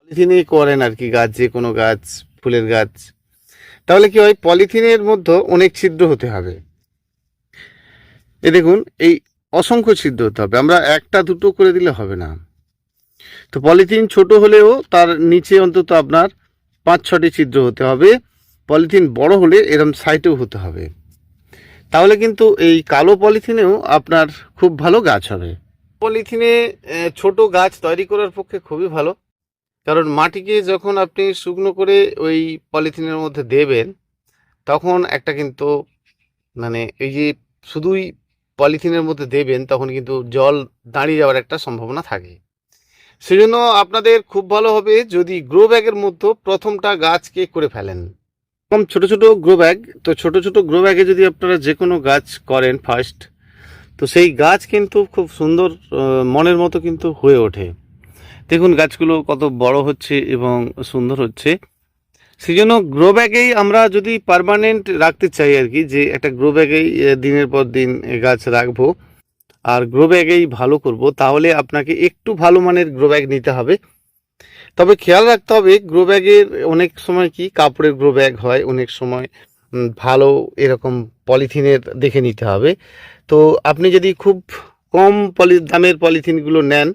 পলিথিনে করেন আর কি গাছ, যে কোনো গাছ, ফুলের গাছ, তাহলে কি হয়, পলিথিনের মধ্যে অনেক ছিদ্র হতে হবে। দেখুন, এই অসংখ্য ছিদ্র হতে হবে, আমরা একটা দুটো করে দিলে হবে না। তো পলিথিন ছোট হলেও তার নিচে অন্তত আপনার 5-6টি ছিদ্র হতে হবে। পলিথিন বড় হলে এরম সাইডেও হতে হবে, তাহলে কিন্তু এই কালো পলিথিনেও আপনার খুব ভালো গাছ হবে। পলিথিনে ছোট গাছ তৈরি করার পক্ষে খুবই ভালো, কারণ মাটিকে যখন আপনি শুকনো করে ওই পলিথিনের মধ্যে দেবেন, তখন একটা কিন্তু মানে এই যে শুধুই পলিথিনের মধ্যে দেবেন, তখন কিন্তু জল দাঁড়িয়ে যাওয়ার একটা সম্ভাবনা থাকে। সেজন্য আপনাদের খুব ভালো হবে যদি গ্রো ব্যাগের মধ্যে প্রথমটা গাছকে করে ফেলেন। কম ছোট ছোট গ্রো ব্যাগ, তো ছোট ছোট গ্রো ব্যাগে যদি আপনারা যে কোনো গাছ করেন ফার্স্ট, তো সেই গাছ কিন্তু খুব সুন্দর মনের মতো কিন্তু হয়ে ওঠে। দেখুন গাছগুলো কত বড় হচ্ছে এবং সুন্দর হচ্ছে। সেই জন্য গ্রো ব্যাগেই আমরা যদি পার্মানেন্ট রাখতে চাই আর কি, যে একটা গ্রো ব্যাগেই দিনের পর দিন গাছ রাখবো আর গ্রো ব্যাগেই ভালো করব, তাহলে আপনাকে একটু ভালো মানের গ্রো ব্যাগ নিতে হবে। তবে খেয়াল রাখতে হবে, গ্রো ব্যাগের অনেক সময় কি কাপড়ের গ্রো ব্যাগ হয়, অনেক সময় ভালো এরকম পলিথিনের দেখে নিতে হবে। তো আপনি যদি খুব কম দামের পলিথিনগুলো নেন,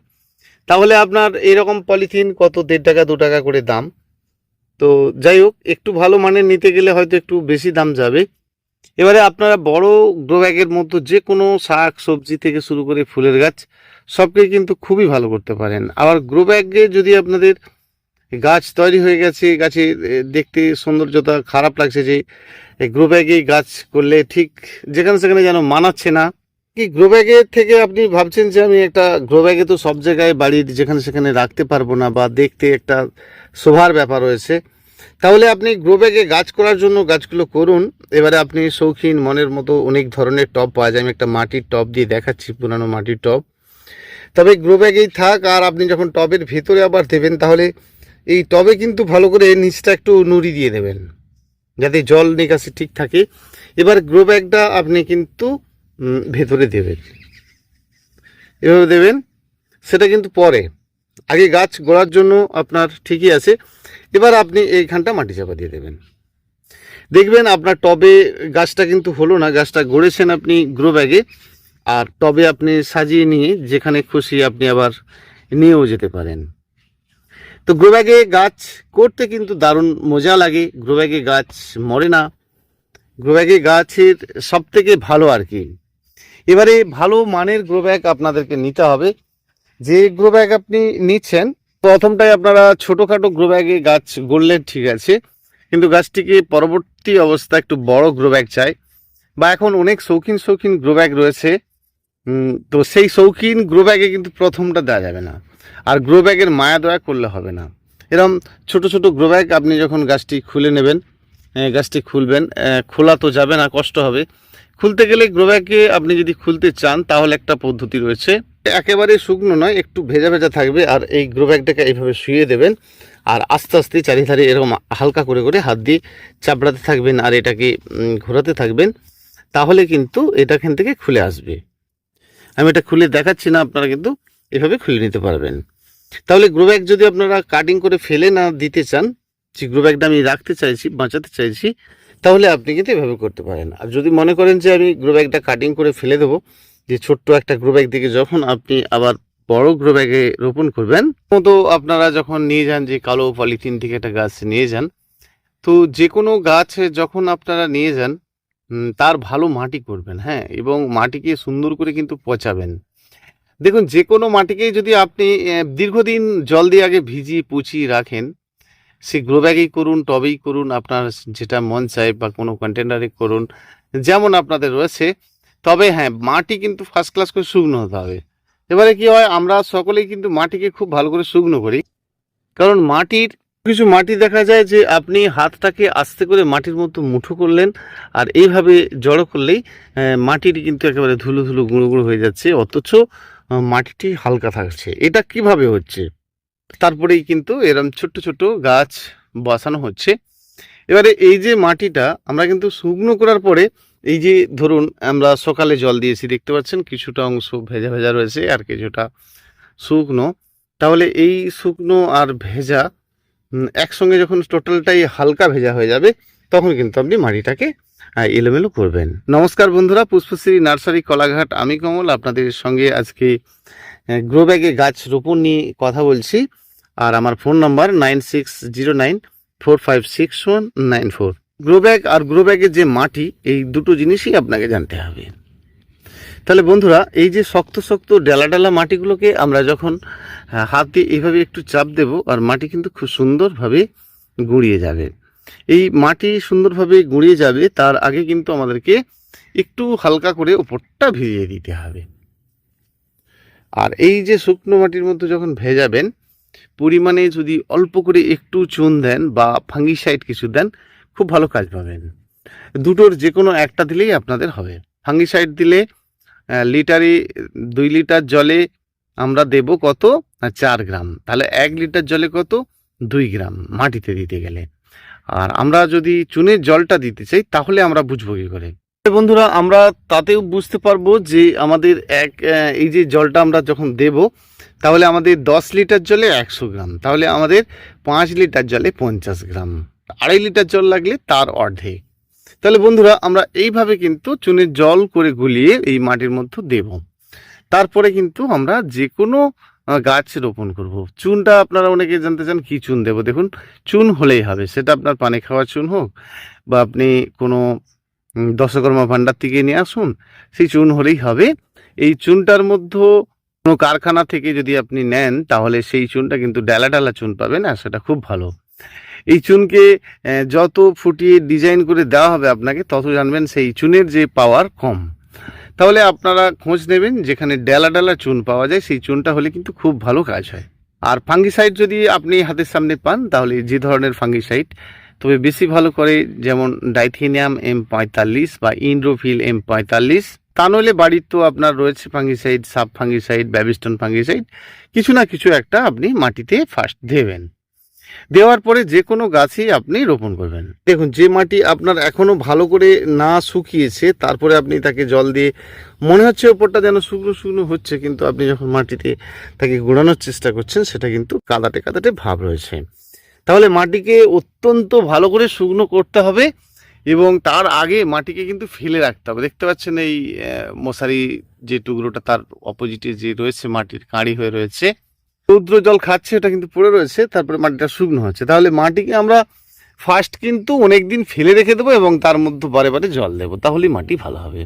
তাহলে আপনার এরকম পলিথিন কত 1.5 টাকা 2 টাকা করে দাম। তো যাই হোক, একটু ভালো মানের নিতে গেলে হয়তো একটু বেশি দাম যাবে। এবারে আপনারা বড় গ্রো ব্যাগের মধ্যে যে কোনো শাক সবজি থেকে শুরু করে ফুলের গাছ সবকে কিন্তু খুবই ভালো করতে পারেন। আবার গ্রো ব্যাগে যদি আপনাদের গাছ তৈরি হয়ে গেছে, গাছে দেখতে সৌন্দর্যতা খারাপ লাগছে, যে গ্রো ব্যাগে গাছ করলে ঠিক যেখানে সেখানে যেন মানাচ্ছে না, কি গ্রো ব্যাগের থেকে আপনি ভাবছেন যে আমি একটা গ্রো ব্যাগে তো সব জায়গায় বাড়ির যেখানে সেখানে রাখতে পারবো না, বা দেখতে একটা শোভার ব্যাপার রয়েছে, তাহলে আপনি গ্রো ব্যাগে গাছ করার জন্য গাছগুলো করুন। এবারে আপনি শৌখিন মনের মতো অনেক ধরনের টব পাওয়া যায়, আমি একটা মাটির টব দিয়ে দেখাচ্ছি, পুরানো মাটির টব। তবে গ্রো ব্যাগেই থাক, আর আপনি যখন টবের ভেতরে আবার দেবেন, তাহলে এই টবে কিন্তু ভালো করে নিচটা একটু নুড়ি দিয়ে দেবেন, যাতে জল নিকাশি ঠিক থাকে। এবার গ্রো ব্যাগটা আপনি কিন্তু ভেতরে দেবেন, এভাবে দেবেন, সেটা কিন্তু পরে, আগে গাছ গোড়ার জন্য আপনার ঠিকই আছে। এবার আপনি এইখানটা মাটি চাপা দিয়ে দেবেন, দেখবেন আপনার টবে গাছটা কিন্তু হলো না, গাছটা গড়েছেন আপনি গ্রো ব্যাগে, আর টবে আপনি সাজিয়ে নিয়ে যেখানে খুশি আপনি আবার নিয়েও যেতে পারেন। তো গ্রো ব্যাগে গাছ করতে কিন্তু দারুণ মজা লাগে, গ্রো ব্যাগে গাছ মরে না, গ্রো ব্যাগে গাছের সব থেকে ভালো আর কি। এবারে ভালো মানের গ্রো ব্যাগ আপনাদেরকে নিতে হবে। যে গ্রো ব্যাগ আপনি নিচ্ছেন, প্রথমটাই আপনারা ছোটোখাটো গ্রো ব্যাগে গাছ গড়লেন, ঠিক আছে, কিন্তু গাছটিকে পরবর্তী অবস্থা একটু বড় গ্রো ব্যাগ চাই, বা এখন অনেক শৌখিন শৌখিন গ্রো ব্যাগ রয়েছে। তো সেই শৌখিন গ্রো ব্যাগে কিন্তু প্রথমটা দেওয়া যাবে না, আর গ্রো ব্যাগের মায়া দয়া করলে হবে না। এরকম ছোট ছোট গ্রো ব্যাগ আপনি যখন গাছটি খুলে নেবেন, গাছটি খুলবেন, খোলা তো যাবে না, কষ্ট হবে খুলতে গেলে। গ্রো ব্যাগকে আপনি যদি খুলতে চান, তাহলে একটা পদ্ধতি রয়েছে, একেবারে শুকনো নয়, একটু ভেজা ভেজা থাকবে, আর এই গ্রো ব্যাগটাকে এইভাবে শুয়ে দেবেন, আর আস্তে আস্তে চারিধারে এরকম হালকা করে করে হাত দিয়ে চাপড়াতে থাকবেন, আর এটাকে ঘোরাতে থাকবেন, তাহলে কিন্তু এটা এখান থেকে খুলে আসবে। আমি এটা খুলে দেখাচ্ছি না, আপনারা কিন্তু এভাবে খুলে নিতে পারবেন। তাহলে গ্রো ব্যাগ যদি আপনারা কাটিং করে ফেলে না দিতে চান, যে গ্রো ব্যাগটা আমি রাখতে চাইছি, বাঁচাতে চাইছি, তাহলে আপনি কিন্তু এভাবে করতে পারেন। আর যদি মনে করেন যে আমি গ্রো ব্যাগটা কাটিং করে ফেলে দেবো, যে ছোট্ট একটা গ্রো ব্যাগ থেকে যখন আপনি আবার বড় গ্রো ব্যাগে রোপণ করবেন, তো আপনারা যখন নিয়ে যান, যে কালো পলিথিন থেকে একটা গাছ নিয়ে যান, তো যে কোনো গাছ যখন আপনারা নিয়ে যান, তার ভালো মাটি করবেন, হ্যাঁ, এবং মাটিকে সুন্দর করে কিন্তু পচাবেন। দেখুন, যে কোনো মাটিকেই যদি আপনি দীর্ঘদিন জল দিয়ে আগে ভিজিয়ে পুছিয়ে রাখেন, সে গ্রো ব্যাগেই করুন, টবেই করুন, আপনার যেটা মন চায়, বা কোনো কন্টেনারে করুন, যেমন আপনাদের রয়েছে, তবে হ্যাঁ, মাটি কিন্তু ফার্স্ট ক্লাস করে শুকনো হতে হবে। এবারে কি হয়, আমরা সকলেই কিন্তু মাটিকে খুব ভালো করে শুকনো করি, কারণ মাটির কিছু মাটি দেখা যায় যে আপনি হাতটাকে আস্তে করে মাটির মতো মুঠো করলেন, আর এইভাবে জড়ো করলেই মাটির কিন্তু একেবারে ধুলো ধুলো গুঁড়ো গুঁড়ো হয়ে যাচ্ছে, অথচ মাটিটি হালকা থাকছে। এটা কিভাবে হচ্ছে? তারপরেই কিন্তু এরম ছোট্ট ছোট্ট গাছ বসানো হচ্ছে। এবারে এই যে মাটিটা আমরা কিন্তু শুকনো করার পরে, এই যে ধরুন আমরা সকালে জল দিয়েছি, দেখতে পাচ্ছেন কিছুটা অংশ ভেজা ভেজা রয়েছে আর কিছুটা শুকনো, তাহলে এই শুকনো আর ভেজা একসঙ্গে যখন টোটালটাই হালকা ভেজা হয়ে যাবে তখন কিন্তু আপনি মাটিটাকে এলোমেলো করবেন। নমস্কার বন্ধুরা, পুষ্পশ্রী নার্সারি কলাঘাট, আমি কমল আপনাদের সঙ্গে আজকে গ্রো ব্যাগে গাছ রোপণ নিয়ে কথা বলছি। আর আমার ফোন নাম্বার 9609456194। গ্রো ব্যাগ আর গ্রো ব্যাগের যে মাটি, এই দুটো জিনিসই আপনাকে জানতে হবে। তাহলে বন্ধুরা, এই যে শক্ত শক্ত ডালা ডালা মাটিগুলোকে আমরা যখন হাত দিয়ে এইভাবে একটু চাপ দেব, আর মাটি কিন্তু খুব সুন্দরভাবে গুঁড়িয়ে যাবে। এই মাটি সুন্দরভাবে গুঁড়িয়ে যাবে, তার আগে কিন্তু আমাদেরকে একটু হালকা করে উপরটা ভিজিয়ে দিতে হবে। আর এই যে শুকনো মাটির মধ্যে যখন ভেজাবেন, পরিমাণে যদি অল্প করে একটু চুন দেন বা ফাঙ্গিসাইড কিছু দেন, খুব ভালো কাজ পাবেন। দুটোর যে কোনো একটা দিলেই আপনাদের হবে। ফাঙ্গিসাইড দিলে লিটারে 2 লিটার জলে আমরা দেব কত, 4 গ্রাম। তাহলে 1 লিটার জলে কত, 2 গ্রাম মাটিতে দিতে গেলে। আর আমরা যদি চুনের জলটা দিতে চাই তাহলে আমরা বুঝবো কি করে? বন্ধুরা, আমরা তাতেও বুঝতে পারবো যে আমাদের এই যে জলটা আমরা যখন দেব, তাহলে আমাদের 10 লিটার জলে 100 গ্রাম, তাহলে আমাদের 5 লিটার জলে 50 গ্রাম, 2.5 লিটার জল লাগলে তার অর্ধেক। তাহলে বন্ধুরা, আমরা এইভাবে কিন্তু চুনের জল করে গুলিয়ে এই মাটির মধ্যে দেব। তারপরে কিন্তু আমরা যে কোনো গাছ রোপণ করব। চুনটা আপনারা অনেকে জানতে চান কি চুন দেব। দেখুন, চুন হলেই হবে, সেটা আপনার পানি খাওয়ার চুন হোক বা আপনি কোনো দশকর্মা ভাণ্ডার থেকে নিয়ে আসুন, সেই চুন হলেই হবে। এই চুনটার মধ্যে কোনো কারখানা থেকে যদি আপনি নেন, তাহলে সেই চুনটা কিন্তু ডালা ডালা চুন পাবেন, আর সেটা খুব ভালো। এই চুনকে যত ফুটিয়ে ডিজাইন করে দেওয়া হবে আপনাকে, তত জানবেন সেই চুনের যে পাওয়ার কম। তাহলে আপনারা খোঁজ নেবেন যেখানে ডালা ডালা চুন পাওয়া যায়, সেই চুনটা হলে কিন্তু খুব ভালো কাজ হয়। আর ফাঙ্গিসাইড যদি আপনি হাতের সামনে পান, তাহলে যে ধরনের ফাঙ্গিসাইড, তবে বেশি ভালো করে যেমন ডাইথেনিয়াম M45 বা ইন্ড্রোফিল M45, তা নইলে বাড়ির তো আপনার রয়েছে ফাঙ্গিসাইড, সাব ফাঙ্গিসাইড, ব্যাবিস্টন ফাঙ্গিসাইড, কিছু না কিছু একটা আপনি মাটিতে ফার্স্ট দেবেন। দেওয়ার পরে যে কোনো গাছই আপনি রোপণ করবেন। দেখুন, যে মাটি আপনার এখনো ভালো করে না শুকিয়েছে, তারপরে আপনি তাকে জল দিয়ে মনে হচ্ছে ওপরটা যেন শুকনো শুকনো হচ্ছে, কিন্তু আপনি যখন মাটিতে তাকে গুঁড়ানোর চেষ্টা করছেন, সেটা কিন্তু কাদাটে কাদাটে ভাব রয়েছে। তাহলে মাটিকে অত্যন্ত ভালো করে শুকনো করতে হবে, এবং তার আগে মাটিকে কিন্তু ফেলে রাখতে হবে। দেখতে পাচ্ছেন এই মশারি যে টুকরোটা, তার অপোজিটে যে রয়েছে মাটির কাঁড়ি হয়ে রয়েছে, রৌদ্র জল খাচ্ছে, এটা কিন্তু পড়ে রয়েছে, তারপরে মাটিটা শুকনো হচ্ছে। তাহলে মাটিকে আমরা ফার্স্ট কিন্তু অনেকদিন ফেলে রেখে দেবো এবং তার মধ্যে বারে বারে জল দেবো, তাহলেই মাটি ভালো হবে।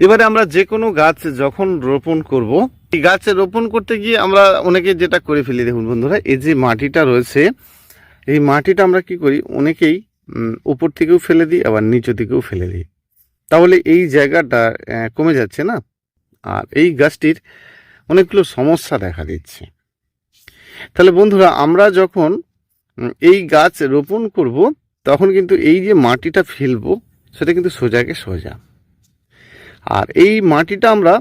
এবারে আমরা যে কোনো গাছ যখন রোপণ করব, এই গাছ রোপণ করতে গিয়ে আমরা অনেকে যেটা করে ফেলি, দেখুন বন্ধুরা, এই যে মাটিটা রয়েছে, এই মাটিটা আমরা কি করি, অনেকেই উপর থেকেও ফেলে দিই, আবার নিচু থেকেও ফেলে দিই। তাহলে এই জায়গাটা কমে যাচ্ছে না, আর এই গাছটির অনেকগুলো সমস্যা দেখা দিচ্ছে। তাহলে বন্ধুরা, আমরা যখন এই গাছ রোপণ করব, তখন কিন্তু এই যে মাটিটা ফেলবো, সেটা কিন্তু সোজাকে সোজা। আর এই মাটিটা আমরা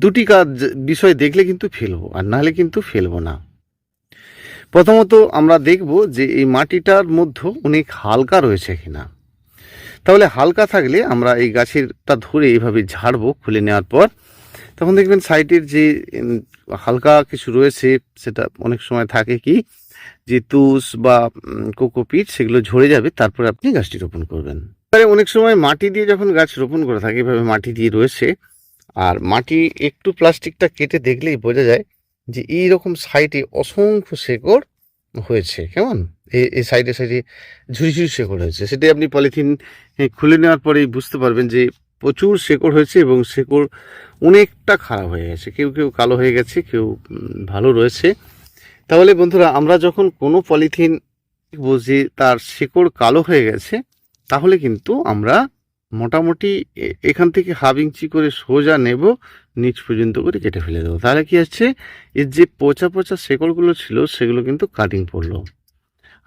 দুটি কাজ বিষয় দেখলে কিন্তু ফেলবো, আর নাহলে কিন্তু ফেলবো না। প্রথমত আমরা দেখব যে এই মাটিটার মধ্যে অনেক হালকা রয়েছে কিনা। তাহলে হালকা থাকলে আমরা এই গাছেরটা ধরে এইভাবে ঝাড়বো, খুলে নেওয়ার পর তখন দেখবেন সাইডের যে হালকা কিছু রয়েছে, সেটা অনেক সময় থাকে কি, যে তুষ বা কোকোপিট, সেগুলো ঝরে যাবে, তারপরে আপনি গাছটি রোপণ করবেন। অনেক সময় মাটি দিয়ে যখন গাছ রোপণ করে থাকে, এভাবে মাটি দিয়ে রয়েছে, আর মাটি একটু প্লাস্টিকটা কেটে দেখলেই বোঝা যায় যে এইরকম সাইডে অসংখ্য শেকড় হয়েছে। কেমন এই সাইডে সাইডে ঝুড়ি ঝুড়ি শেকড় হয়েছে, সেটাই আপনি পলিথিন খুলে নেওয়ার পরেই বুঝতে পারবেন যে প্রচুর শেকড় হয়েছে, এবং শেকড় অনেকটা খারাপ হয়ে গেছে, কেউ কেউ কালো হয়ে গেছে, কেউ ভালো রয়েছে। তাহলে বন্ধুরা, আমরা যখন কোনো পলিথিন বুঝি তার শেকড় কালো হয়ে গেছে, তাহলে কিন্তু আমরা মোটামুটি এখান থেকে 1/2 ইঞ্চি করে সোজা নেব, নিচ পর্যন্ত করে কেটে ফেলে দেবো। তাহলে কি হচ্ছে, এর যে পচা পচা শেকড়গুলো ছিল, সেগুলো কিন্তু কাটিং পড়লো।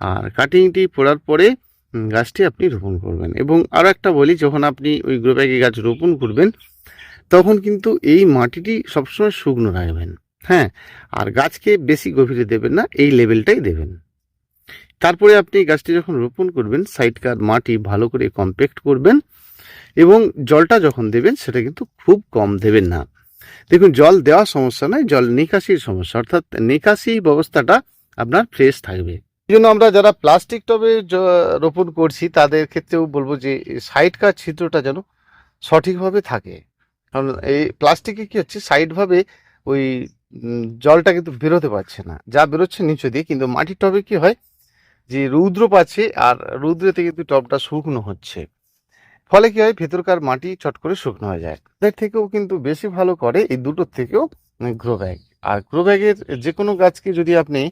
আর কাটিংটি পড়ার পরে গাছটি আপনি রোপণ করবেন। এবং আরও একটা বলি, যখন আপনি ওই গ্রো ব্যাগে গাছ রোপণ করবেন, তখন কিন্তু এই মাটিটি সবসময় শুকনো রাখবেন। হ্যাঁ, আর গাছকে বেশি গভীরে দেবেন না, এই লেভেলটাই দেবেন। তারপরে আপনি গাছটি যখন রোপণ করবেন, সাইডকার মাটি ভালো করে কম্প্যাক্ট করবেন, এবং জলটা যখন দেবেন, সেটা কিন্তু খুব কম দেবেন না। দেখুন, জল দেওয়ার সমস্যা নয়, জল নিকাশির সমস্যা, অর্থাৎ নিকাশি ব্যবস্থাটা আপনার ফ্রেশ থাকবে। এই জন্য আমরা যারা প্লাস্টিক টবে রোপণ করছি তাদের ক্ষেত্রেও বলবো যে সাইডকার ছিদ্রটা যেন সঠিকভাবে থাকে। কারণ এই প্লাস্টিকে কি হচ্ছে, সাইডভাবে ওই জলটা কিন্তু বেরোতে পারছে না, যা বেরোচ্ছে নিচে দিয়ে। কিন্তু মাটির টবে কি হয় যে রৌদ্র পাচ্ছে, আর রৌদ্রেতে কিন্তু টবটা শুকনো হচ্ছে, ফলে কি হয় ভেতরকার মাটি চট করে শুকনো হয়ে যায়। এর থেকেও কিন্তু বেশি ভালো করে এই দুটোর থেকেও গ্রো ব্যাগ। আর গ্রো ব্যাগের যে কোনো গাছকে যদি আপনি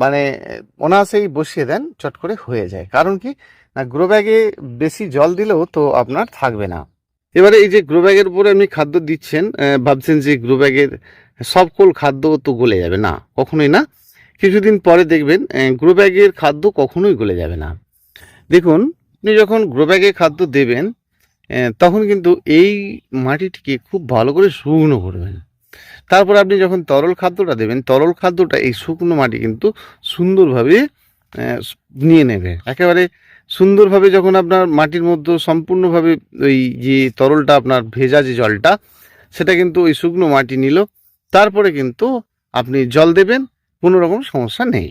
মানে অনায়াসেই বসিয়ে দেন, চট করে হয়ে যায়। কারণ কি না, গ্রো ব্যাগে বেশি জল দিলেও তো আপনার থাকবে না। এবারে এই যে গ্রো ব্যাগের উপরে আপনি খাদ্য দিচ্ছেন, ভাবছেন যে গ্রো ব্যাগের সকল খাদ্য তো গলে যাবে না, কখনোই না। কিছুদিন পরে দেখবেন গ্রো ব্যাগের খাদ্য কখনোই গলে যাবে না। দেখুন, আপনি যখন গ্রো ব্যাগে খাদ্য দেবেন তখন কিন্তু এই মাটিটিকে খুব ভালো করে শুকনো করবেন। তারপর আপনি যখন তরল খাদ্যটা দেবেন, তরল খাদ্যটা এই শুকনো মাটি কিন্তু সুন্দরভাবে নিয়ে নেবে। একেবারে সুন্দরভাবে যখন আপনার মাটির মধ্যে সম্পূর্ণভাবে ওই যে তরলটা আপনার ভেজা যে জলটা, সেটা কিন্তু ওই শুকনো মাটি নিল, তারপরে কিন্তু আপনি জল দেবেন, কোনো রকম সমস্যা নেই।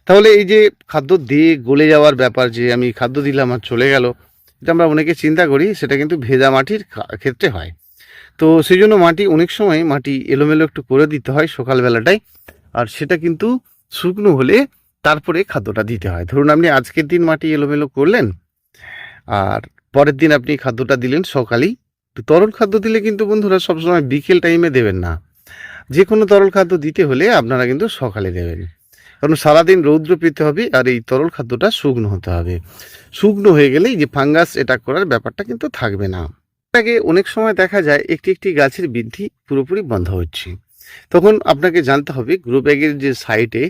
তাহলে এই যে খাদ্য দিয়ে গলে যাওয়ার ব্যাপার, যে আমি খাদ্য দিলাম আর চলে গেল, এটা আমরা অনেকে চিন্তা করি, সেটা কিন্তু ভেজা মাটির ক্ষেত্রে হয়। তো সেই জন্য মাটি অনেক সময় মাটি এলোমেলো একটু করে দিতে হয় সকালবেলাটাই, আর সেটা কিন্তু শুকনো হলে তারপরে খাদ্যটা দিতে হয়। ধরুন আপনি আজকের দিন মাটি এলোমেলো করলেন, আর পরের দিন আপনি খাদ্যটা দিলেন সকালেই। তো তরল খাদ্য দিলে কিন্তু বন্ধুরা সবসময় বিকেল টাইমে দেবেন না। যে কোনো তরল খাদ্য দিতে হলে আপনারা কিন্তু সকালে দেবেন, কারণ সারাদিন রৌদ্র পেতে হবে, আর এই তরল খাদ্যটা শুকনো হতে হবে। শুকনো হয়ে গেলেই যে ফাঙ্গাস অ্যাটাক করার ব্যাপারটা কিন্তু থাকবে না। এটাকে অনেক সময় দেখা যায় একটি একটি গাছের বৃদ্ধি পুরোপুরি বন্ধ হচ্ছে, তখন আপনাকে জানতে হবে গ্রো ব্যাগের যে সাইডে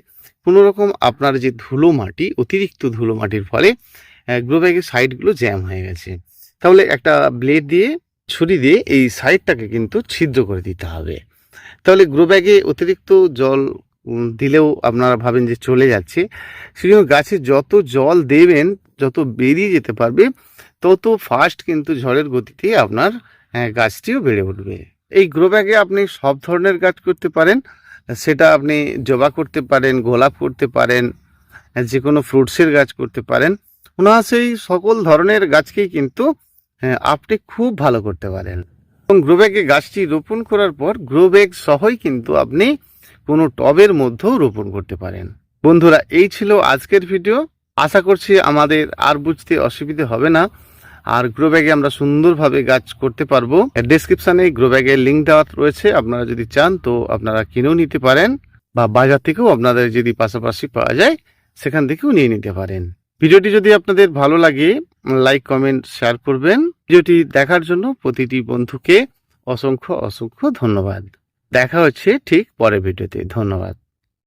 কোনো রকম আপনার যে ধুলো মাটি, অতিরিক্ত ধুলো মাটির ফলে গ্রো ব্যাগের সাইডগুলো জ্যাম হয়ে গেছে। তাহলে একটা ব্লেড দিয়ে, ছুরি দিয়ে এই সাইডটাকে কিন্তু ছিদ্র করে দিতে হবে। তাহলে গ্রো ব্যাগে অতিরিক্ত জল দিলেও আপনারা ভাবেন যে চলে যাচ্ছে, সেজন্য গাছে যত জল দেবেন, যত বেরিয়ে যেতে পারবে, তত ফাস্ট কিন্তু ঝড়ের গতিতে আপনার গাছটিও বেড়ে উঠবে। এই গ্রো ব্যাগে আপনি সব ধরনের গাছ করতে পারেন, সেটা আপনি জবা করতে পারেন, গোলাপ করতে পারেন, যে কোনো ফ্রুটসের গাছ করতে পারেন। সেই সকল ধরনের গাছকেই কিন্তু আপনি খুব ভালো করতে পারেন। এবং গ্রো ব্যাগে গাছটি রোপণ করার পর গ্রো ব্যাগ সহই কিন্তু আপনি কোনো টবের মধ্যেও রোপণ করতে পারেন। বন্ধুরা, এই ছিল আজকের ভিডিও। আশা করছি আমাদের আর বুঝতে অসুবিধে হবে না, আর গ্রো ব্যাগে আমরা সুন্দরভাবে গাছ করতে পারবো। ডেসক্রিপশনে গ্রো ব্যাগের লিঙ্ক দেওয়া রয়েছে, আপনারা যদি চান তো আপনারা কিনেও নিতে পারেন, বা বাজার থেকেও আপনাদের যদি পাশাপাশি পাওয়া যায় সেখান থেকেও নিয়ে নিতে পারেন। ভিডিওটি যদি আপনাদের ভালো লাগে, লাইক, কমেন্ট, শেয়ার করবেন। ভিডিওটি দেখার জন্য প্রতিটি বন্ধুকে অসংখ্য অসংখ্য ধন্যবাদ। দেখা হচ্ছে ঠিক পরের ভিডিওতে। ধন্যবাদ।